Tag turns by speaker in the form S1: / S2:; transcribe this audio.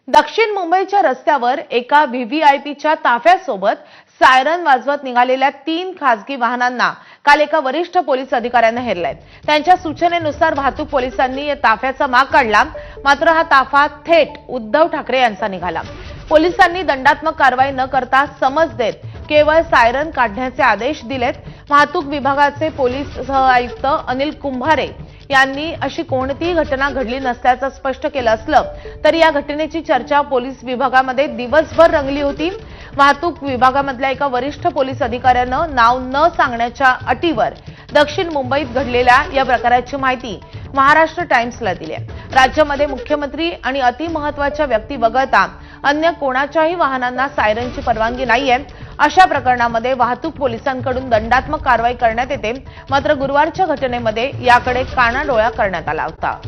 S1: दक्षिण मुंबईच्या रस्त्यावर एका व्हीव्हीआयपीच्या ताफ्यासोबत सायरन वाजवत निघालेल्या 3 खासगी वाहनांना काल एका वरिष्ठ पोलीस अधिकाऱ्याने हेरलंय। त्यांच्या सूचनेनुसार वाहतूक पोलिसांनी या ताफ्याचा माग काढला, मात्र हा ताफा थेट उद्धव ठाकरे यांचा निघाला। पोलिसांनी दंडात्मक कारवाई न करता समज देत केवळ सायरन काढण्याचे आदेश दिलेत। वाहतूक विभागाचे पोलीस सहआयुक्त अनिल कुंभारे यांनी अशी कोणतीही घटना घडली नसल्याचं स्पष्ट केलं असलं तरी या घटनेची चर्चा पोलीस विभागामध्ये दिवसभर रंगली होती। वाहतूक विभागामधल्या एका वरिष्ठ पोलीस अधिकाऱ्यानं नाव न सांगण्याच्या अटीवर दक्षिण मुंबईत घडलेल्या या प्रकाराची माहिती महाराष्ट्र टाइम्सला दिली आहे। राज्यामध्ये मुख्यमंत्री आणि अतिमहत्त्वाच्या व्यक्ती वगळता अन्य कोणाच्याही वाहनांना सायरनची परवानगी नाहीये। अशा प्रकरणामध्ये वाहतूक पोलिसांकडून दंडात्मक कारवाई करण्यात येते, मात्र गुरुवारच्या घटनेमध्ये याकडे कानाडोळा करण्यात आला होता।